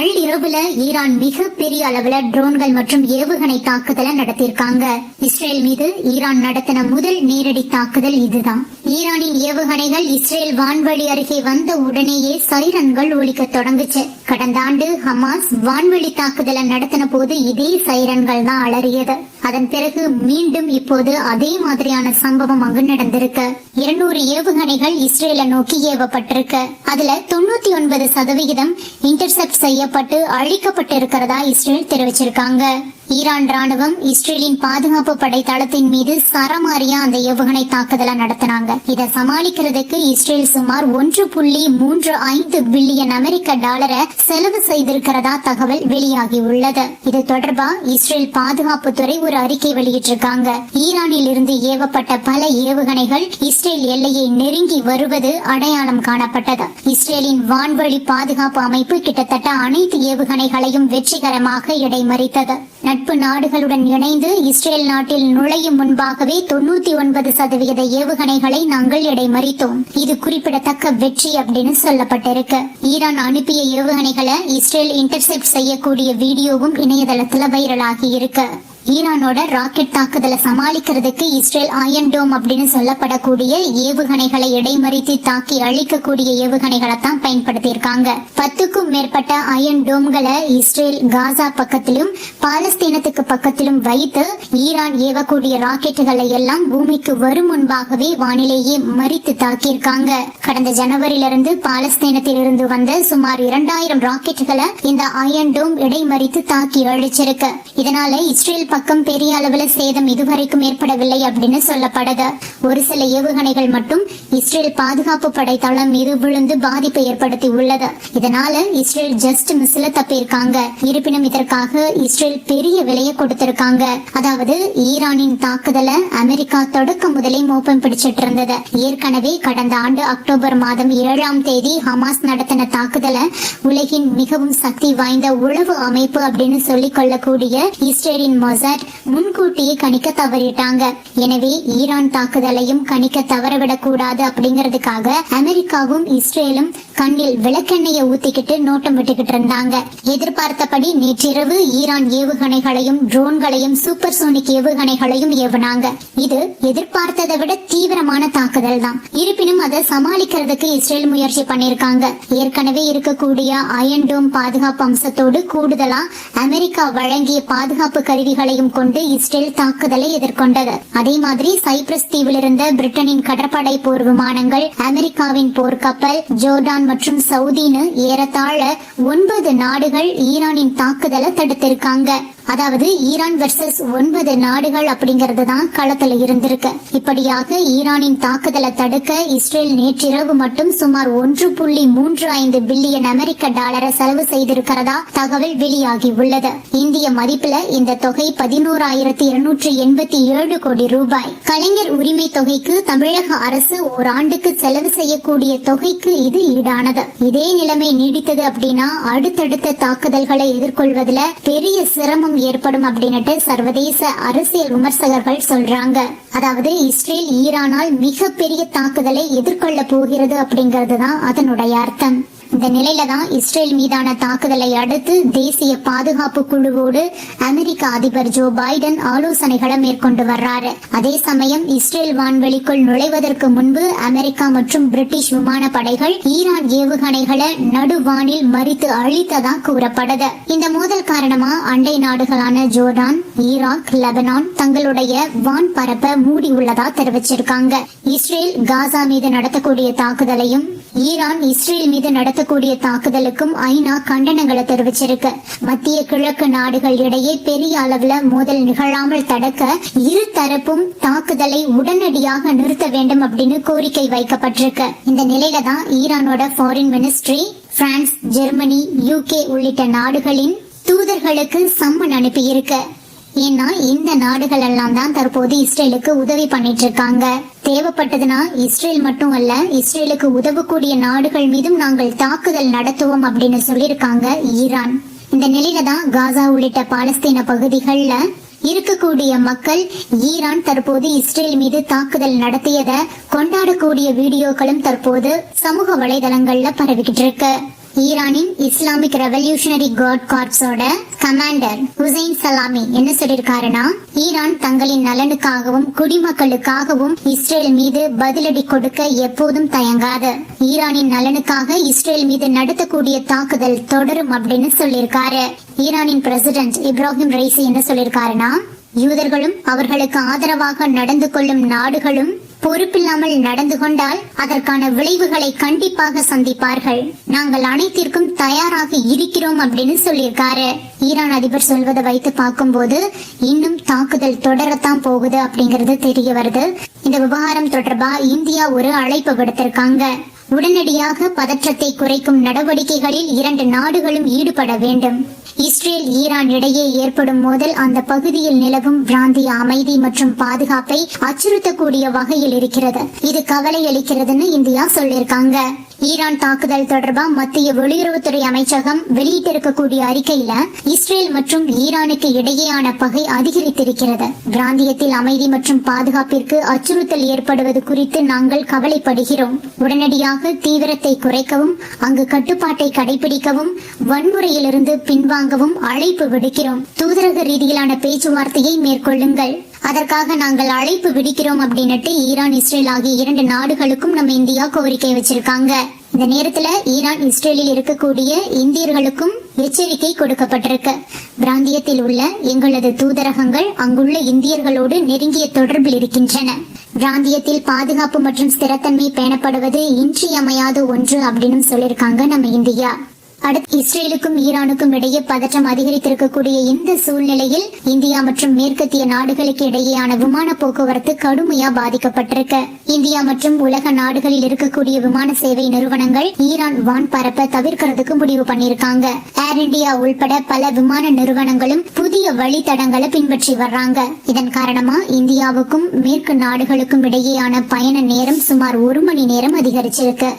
நள்ளிரவுல Iran மிக பெரிய அளவுல ட்ரோன்கள் மற்றும் ஏவுகணை தாக்குதலை நடத்தியிருக்காங்க. இஸ்ரேல் மீது ஈரான் நடத்தின முதல் நேரடி தாக்குதல் இதுதான். ஈரானின் ஏவுகணைகள் இஸ்ரேல் வான்வெளி அருகே வந்த உடனேயே சைரன்கள் ஒலிக்க தொடங்குச்சு. கடந்த ஆண்டு ஹமாஸ் வான்வெளி தாக்குதலை நடத்தின போது இதே சைரன்கள் தான் அலறியது. அதன் பிறகு மீண்டும் இப்போது அதே மாதிரியான சம்பவம் அங்கு நடந்திருக்கு. 200 ஏவுகணைகள் இஸ்ரேலை நோக்கி ஏவப்பட்டிருக்கு. அதுல 99% இன்டர்செப்ட் செய்யப்பட்டு அழிக்கப்பட்டு இருக்கிறதா இஸ்ரேல் தெரிவிச்சிருக்காங்க. ஈரான் ராணுவம் இஸ்ரேலின் பாதுகாப்பு படை தளத்தின் மீது சரமாரியா அந்த ஏவுகணை தாக்குதலை நடத்தினாங்க. இதை சமாளிக்கிறதுக்கு இஸ்ரேல் சுமார் 1.35 பில்லியன் அமெரிக்க டாலரை செலவு செய்திருக்கிறதா தகவல் வெளியாகி உள்ளது. இது தொடர்பா இஸ்ரேல் பாதுகாப்புத்துறை ஒரு அறிக்கை வெளியிட்டிருக்காங்க. ஈரானில் இருந்து ஏவப்பட்ட பல ஏவுகணைகள் இஸ்ரேல் எல்லையை நெருங்கி வருவது அடையாளம் காணப்பட்டது. இஸ்ரேலின் வான்வழி பாதுகாப்பு அமைப்பு கிட்டத்தட்ட அனைத்து ஏவுகணைகளையும் வெற்றிகரமாக இடைமறித்தது. நட்பு நாடுகளுடன் இணைந்து இஸ்ரேல் நாட்டில் நுழையும் முன்பாகவே 99% ஏவுகணைகளை நாங்கள் இடைமறித்தோம். இது குறிப்பிடத்தக்க வெற்றி அப்படின்னு சொல்லப்பட்டிருக்கு. ஈரான் அனுப்பிய ஏவுகணைகளை இஸ்ரேல் இன்டர்செப்ட் செய்யக்கூடிய வீடியோவும் இணையதளத்துல வைரலாகி இருக்கு. ஈரானோட ராக்கெட் தாக்குதலை சமாளிக்கிறதுக்கு இஸ்ரேல் அயன் டோம் அப்படின்னு சொல்லப்படக்கூடிய ஏவுகணைகளை இடைமறித்து தாக்கி அழிக்கக்கூடிய ஏவுகணைகளை தான் பயன்படுத்தியிருக்காங்க. 10க்கும் மேற்பட்ட அயன் டோம்களை இஸ்ரேல் காசா பக்கத்திலும் பாலஸ்தீனத்துக்கு பக்கத்திலும் வைத்து ஈரான் ஏவக்கூடிய ராக்கெட்டுகளை எல்லாம் பூமிக்கு வரும் முன்பாகவே வானிலேயே மறித்து தாக்கியிருக்காங்க. கடந்த ஜனவரியிலிருந்து பாலஸ்தீனத்தில் இருந்து வந்த சுமார் 2000 ராக்கெட்டுகளை இந்த அயன் டோம் இடைமறித்து தாக்கி அழிச்சிருக்கு. இதனால இஸ்ரேல் பக்கம் பெரிய அளவுல சேதம் இதுவரைக்கும் ஏற்படவில்லை அப்படின்னு சொல்லப்படுது. ஒரு சில ஏவுகணைகள் மட்டும் இஸ்ரேல் பாதுகாப்பு படை தளம் மீது விழுந்து பாதிப்பை ஏற்படுத்தி உள்ளது. இதனால இஸ்ரேல் ஜஸ்ட் மிஸ்ல தப்பியிருக்காங்க. இருப்பினும் இதற்காக இஸ்ரேல் பெரிய விலையை கொடுத்திருக்காங்க. அதாவது ஈரானின் தாக்குதலை அமெரிக்கா தொடக்க முதலே மோப்பம் பிடிச்சிட்டு இருந்தது. ஏற்கனவே கடந்த ஆண்டு அக்டோபர் மாதம் 7ஆம் தேதி ஹமாஸ் நடத்தின தாக்குதலை உலகின் மிகவும் சக்தி வாய்ந்த உளவு அமைப்பு அப்படின்னு சொல்லிக் கொள்ளக்கூடிய இஸ்ரேலின் முன்கூட்டியே கணிக்க தவறிட்டாங்க. எனவே ஈரான் தாக்குதலையும் கணிக்க தவறவிடக் கூடாது அப்படிங்கறதுக்காக அமெரிக்காவும் இஸ்ரேலும் கண்ணில் விளக்கெண்ணையை ஊத்திக்கிட்டு நோட்டம் விட்டுக்கிட்டு இருந்தாங்க. எதிர்பார்த்தபடி நேற்றிரவு ஈரான் ஏவுகணைகளையும் ட்ரோன்களையும் சூப்பர் சோனிக் ஏவுகணைகளையும் ஏவுனாங்க. இது எதிர்பார்த்ததை விட தீவிரமான தாக்குதல் தான். இருப்பினும் அதை சமாளிக்கிறதுக்கு இஸ்ரேல் முயற்சி பண்ணிருக்காங்க. ஏற்கனவே இருக்கக்கூடிய அயன் டோம் பாதுகாப்பு அம்சத்தோடு கூடுதலா அமெரிக்கா வழங்கிய பாதுகாப்பு கருவிகளையும் கொண்டு இஸ்ரேல் தாக்குதலை எதிர்கொண்டது. அதே மாதிரி சைப்ரஸ் தீவில் இருந்த பிரிட்டனின் கடற்படை போர் விமானங்கள், அமெரிக்காவின் போர்க்கப்பல், ஜோர்டான் மற்றும் சவுதின்னு ஏறத்தாழ 9 நாடுகள் ஈரானின் தாக்குதலை தடுத்திருக்காங்க. அதாவது ஈரான் வெர்சஸ் 9 நாடுகள் அப்படிங்கிறது தான் களத்துல இருந்திருக்கு. இப்படியாக ஈரானின் தாக்குதலை தடுக்க இஸ்ரேல் நேற்றிரவு மட்டும் சுமார் 1.35 பில்லியன் அமெரிக்க டாலரை செலவு செய்திருக்கிறதா தகவல் வெளியாகி உள்ளது. இந்திய மதிப்புல இந்த தொகை 11,287 கோடி ரூபாய். கலைஞர் உரிமை தொகைக்கு தமிழக அரசு ஓராண்டுக்கு செலவு செய்யக்கூடிய தொகைக்கு இது ஈடானது. இதே நிலைமை நீடித்தது அப்படின்னா அடுத்தடுத்த தாக்குதல்களை எதிர்கொள்வதில் பெரிய சிரமம் ஏற்படும் அப்படின்னுட்டு சர்வதேச அரசியல் விமர்சகர்கள் சொல்றாங்க. அதாவது இஸ்ரேல் ஈரானால் மிகப்பெரிய தாக்குதலை எதிர்கொள்ள போகிறது அப்படிங்கிறது தான் அதனுடைய அர்த்தம். இந்த நிலையில தான் இஸ்ரேல் மீதான தாக்குதலை அடுத்து தேசிய பாதுகாப்பு குழுவோடு அமெரிக்க அதிபர் ஜோ பைடன் ஆலோசனைகளை மேற்கொண்டு வர்றாரு. அதே சமயம் இஸ்ரேல் வான்வெளிக்குள் நுழைவதற்கு முன்பு அமெரிக்கா மற்றும் பிரிட்டிஷ் விமான படைகள் ஈரான் ஏவுகணைகளை நடுவானில் மறித்து அழித்ததா கூறப்படுது. இந்த மோதல் காரணமா அண்டை நாடுகளான ஜோர்டான், ஈராக், லெபனான் தங்களுடைய வான் பரப்ப மூடி உள்ளதா தெரிவிச்சிருக்காங்க. இஸ்ரேல் காசா மீது நடத்தக்கூடிய தாக்குதலையும் ஈரான் இஸ்ரேல் மீது நடத்தக்கூடிய தாக்குதலுக்கும் ஐநா கண்டனங்களை தெரிவிச்சிருக்கு. மத்திய கிழக்கு நாடுகள் இடையே பெரிய அளவுல மோதல் நிகழாமல் தடுக்க இரு தரப்பும் தாக்குதலை உடனடியாக நிறுத்த வேண்டும் அப்படின்னு கோரிக்கை வைக்கப்பட்டிருக்கு. இந்த நிலையில தான் ஈரானோட foreign ministry France, Germany, UK உள்ளிட்ட நாடுகளின் தூதர்களுக்கு சம்மன் அனுப்பி இருக்கு. ஏன்னா இந்த நாடுகள் எல்லாம் தான் தற்போது இஸ்ரேலுக்கு உதவி பண்ணிட்டு இருக்காங்க. தேவைப்பட்டதுன்னா இஸ்ரேல் மட்டும் அல்ல, இஸ்ரேலுக்கு உதவக்கூடிய நாடுகள் மீதும் நாங்கள் தாக்குதல் நடத்துவோம் அப்படின்னு சொல்லியிருக்காங்க ஈரான். இந்த நிலையில தான் காசா உள்ளிட்ட பாலஸ்தீன பகுதிகள்ல இருக்கக்கூடிய மக்கள் ஈரான் தற்போது இஸ்ரேல் மீது தாக்குதல் நடத்தியதை கொண்டாடக்கூடிய வீடியோக்களும் தற்போது சமூக வலைதளங்கள்ல பரவிக்கிட்டு இருக்கு. ஈரானின் இஸ்லாமிக் ரெவல்யூஷனரி காட் கார்ப்ஸோட கமாண்டர் ஹுசைன் சலாமி என்ன சொல்லிருக்காருன்னா, ஈரான் தங்களின் நலனுக்காகவும் குடிமக்களுக்காகவும் இஸ்ரேல் மீது பதிலடி கொடுக்க எப்போதும் தயங்காது. ஈரானின் நலனுக்காக இஸ்ரேல் மீது நடத்தக்கூடிய தாக்குதல் தொடரும் அப்படின்னு சொல்லியிருக்காரு. ஈரானின் பிரசிடென்ட் இப்ராஹிம் ரைசி என்ன சொல்லியிருக்காருன்னா, யூதர்களும் அவர்களுக்கு ஆதரவாக நடந்து கொள்ளும் நாடுகளும் பொறுப்பில்லாமல் நடந்து கொண்டால் அதற்கான விளைவுகளை கண்டிப்பாக சந்திப்பார்கள். நாங்கள் அனைத்திற்கும் தயாராக இருக்கிறோம் அப்படின்னு சொல்லியிருக்காரு. ஈரான் அதிபர் சொல்வதை வைத்து பார்க்கும்போது இன்னும் தாக்குதல் தொடரத்தான் போகுது அப்படிங்கறது தெரிய வருது. இந்த விவகாரம் தொடர்பா இந்தியா ஒரு அழைப்பு விடுத்திருக்காங்க. உடனடியாக பதற்றத்தை குறைக்கும் நடவடிக்கைகளில் இரண்டு நாடுகளும் ஈடுபட வேண்டும். இஸ்ரேல் ஈரான் இடையே ஏற்படும் மோதல் அந்த பகுதியில் நிலவும் பிராந்திய அமைதி மற்றும் பாதுகாப்பை அச்சுறுத்தக்கூடிய வகையில் இருக்கிறது. இது கவலை அளிக்கிறதுன்னு இந்தியா சொல்லியிருக்காங்க. ஈரான் தாக்குதல் தொடர்பா மத்திய வெளியுறவுத்துறை அமைச்சகம் வெளியிட்டிருக்கக்கூடிய அறிக்கையில இஸ்ரேல் மற்றும் ஈரானுக்கு இடையேயான பகை அதிகரித்திருக்கிறது. பிராந்தியத்தில் அமைதி மற்றும் பாதுகாப்பிற்கு அச்சுறுத்தல் ஏற்படுவது குறித்து நாங்கள் கவலைப்படுகிறோம். உடனடியாக தீவிரத்தை குறைக்கவும், அங்கு கட்டுப்பாட்டை கடைபிடிக்கவும், வன்முறையிலிருந்து பின்வாங்கவும் அழைப்பு விடுக்கிறோம். தூதரக ரீதியிலான பேச்சுவார்த்தையை மேற்கொள்ளுங்கள். அதற்காக நாங்கள் அழைப்பு விடுக்கிறோம் அப்படின்னுட்டு ஈரான் இஸ்ரேல் ஆகிய இரண்டு நாடுகளுக்கும் நம்ம இந்தியா கோரிக்கை வச்சிருக்காங்க. இந்த நேரத்துல ஈரான் இஸ்ரேலில் இருக்கக்கூடிய இந்தியர்களுக்கும் எச்சரிக்கை கொடுக்கப்பட்டிருக்கு. பிராந்தியத்தில் உள்ள எங்களது தூதரகங்கள் அங்குள்ள இந்தியர்களோடு நெருங்கிய தொடர்பில் இருக்கின்றன. பிராந்தியத்தில் பாதுகாப்பு மற்றும் ஸ்திரத்தன்மை பேணப்படுவது இன்றியமையாத ஒன்று அப்படின்னு சொல்லியிருக்காங்க நம்ம இந்தியா. அடுத்து இஸ்ரேலுக்கும் ஈரானுக்கும் இடையே பதற்றம் அதிகரித்திருக்கக்கூடிய இந்த சூழ்நிலையில் இந்தியா மற்றும் மேற்கத்திய நாடுகளுக்கு இடையேயான விமான போக்குவரத்து கடுமையா பாதிக்கப்பட்டிருக்கு. இந்தியா மற்றும் உலக நாடுகளில் இருக்கக்கூடிய விமான சேவை நிறுவனங்கள் ஈரான் வான் பரப்ப தவிர்க்கிறதுக்கு முடிவு பண்ணிருக்காங்க. ஏர் இந்தியா உள்பட பல விமான நிறுவனங்களும் புதிய வழித்தடங்களை பின்பற்றி வர்றாங்க. இதன் காரணமா இந்தியாவுக்கும் மேற்கு நாடுகளுக்கும் இடையேயான பயண நேரம் சுமார் 1 மணி நேரம் அதிகரிச்சிருக்கு.